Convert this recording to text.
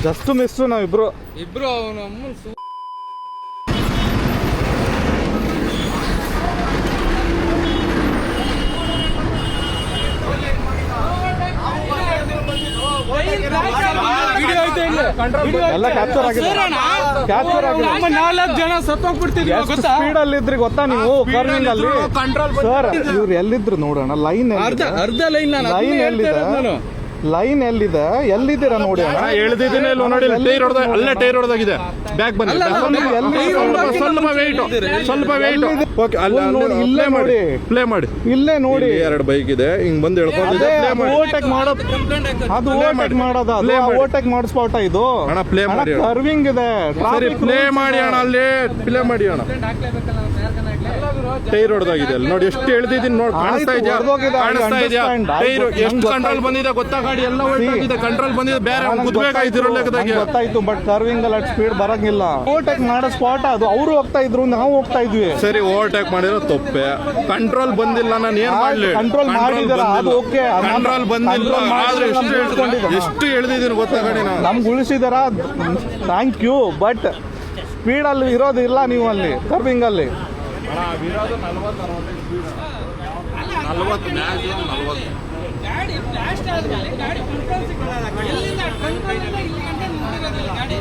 Just miss ನಾವಿಬ್ರು ಅವನು ಎಲ್ಲ ಕ್ಯಾಪ್ಚರ್ ಆಗಿದೆ. 4 ಜನ ಸತ್ತೋಗ್ಬಿಡ್ತಿದ್ವಿ ಗೊತ್ತಾ? ಸ್ಪೀಡ್ ಅಲ್ಲಿ ಇದ್ರಿ ಗೊತ್ತಾ ನೀವು? ಕರ್ವಿಂಗ್ ಅಲ್ಲಿ ಸರ್ ಇವ್ರು ಎಲ್ಲಿದ್ರು ನೋಡೋಣ. ಲೈನ್ ಅರ್ಧ ಲೈನ್ ಲೈನ್ ಎಲ್ಲಿದೆ? ಲೈನ್ ಎಲ್ಲಿದ್ದೀರಾ ನೋಡಿ. ಎಳ್ದಿದ್ದೀನಿ ನೋಡಿ. ಅಲ್ಲೇ ಟೈರ್ ಹೊಡೆದಾಗಿದೆ. ಬ್ಯಾಕ್ ಬಂದು ಸ್ವಲ್ಪ ವೇಟ್ ಓಕೆ. ಇಲ್ಲೇ ನೋಡಿ, ಪ್ಲೇ ಮಾಡಿ. ಇಲ್ಲೇ ನೋಡಿ 2 ಬೈಕ್ ಇದೆ. ಹಿಂಗ್ ಬಂದು ಹೇಳ್ಕೊಂಡಿದೆ. ಓವರ್ಟೇಕ್ ಮಾಡೋದು, ಅದು ಓವರ್ಟೇಕ್ ಮಾಡೋದು, ಅದು ಓವರ್ಟೇಕ್ ಮಾಡಿಸ್ಬೋಟ ಇದು. ಅಣ್ಣ ಪ್ಲೇ ಮಾಡಿ. ಕರ್ವಿಂಗ್ ಇದೆ. ಸರಿ ಪ್ಲೇ ಮಾಡಿ ಅಣ್ಣ. ಅಲ್ಲಿ ಪ್ಲೇ ಮಾಡಿ ಅಣ್ಣ. ಟೈರ್ ಹೊಡೆದಾಗಿದೆ ಅಲ್ಲಿ ನೋಡಿ. ಎಷ್ಟು ಎಳ್ದಿದ್ದೀನಿ ನೋಡಿ. ಕಾಣಿಸ್ತಾ ಇದೆಯಾ? ಟೈರ್ ಎಷ್ಟು ಕಂಟ್ರೋಲ್ ಬಂದಿದೆ ಗೊತ್ತಾ? ಗಾಡಿ ಎಲ್ಲ ಹೊರಟಾಗಿದೆ. ಕಂಟ್ರೋಲ್ ಬಂದಿದೆ. ಬೇರೆ ಕುದ್ಬೇಕಾಯ್ತಿರೋ ಲೆಕ್ಕದಾಗೆ ಗೊತ್ತಾಯ್ತು. ಬಟ್ ಕರ್ವಿಂಗ್ ಅಲ್ಲಿ ಸ್ಪೀಡ್ ಬರಂಗಿಲ್ಲ. ಓವರ್ಟೇಕ್ ಮಾಡೋ ಸ್ಪಾಟ್ ಅದು. ಅವರು ಹೋಗ್ತಾ ಇದ್ರು, ನಾವು ಹೋಗ್ತಾ ಇದ್ವಿ. ಸರಿ ಓವರ್ಟೇಕ್ ಮಾಡಿರೋ ತಪ್ಪೆ. ಕಂಟ್ರೋಲ್ ಬಂದಿಲ್ಲ. ನಾನು ಏನ್ ಮಾಡ್ಲಿ? ಕಂಟ್ರೋಲ್ ಮಾಡಿದಾರ, ಅದು ಓಕೆ. ಕಂಟ್ರೋಲ್ ಬಂದಿಲ್ಲ. ಆದ್ರೆ ಎಷ್ಟು ಎಳ್ದಿದ್ದೀನಿ ಗೊತ್ತಾ ಗಾಡಿ? ನಮ್ಗೆ ಉಳಿಸಿದಾರ, ಥ್ಯಾಂಕ್ ಯು. ಬಟ್ ಸ್ಪೀಡ್ ಅಲ್ಲಿ ಇರೋದಿಲ್ಲ ನೀವು ಅಲ್ಲಿ ಕರ್ವಿಂಗ್ ಅಲ್ಲಿ. 40 ಗಾಡಿ ಬ್ಲಾಸ್ಟ್ ಆದ್ಮೇಲೆ ಗಾಡಿ ಕಂಟ್ರೋಲ್ ಸಿಗಲ್ಲ. ಎಲ್ಲಿಂದ ಕಂಟ್ರೋಲ್ ಇಲ್ಲ, ಇಲ್ಲಿ ಗಂಟೆ ನೋಡಿರೋದಿಲ್ಲ ಗಾಡಿ.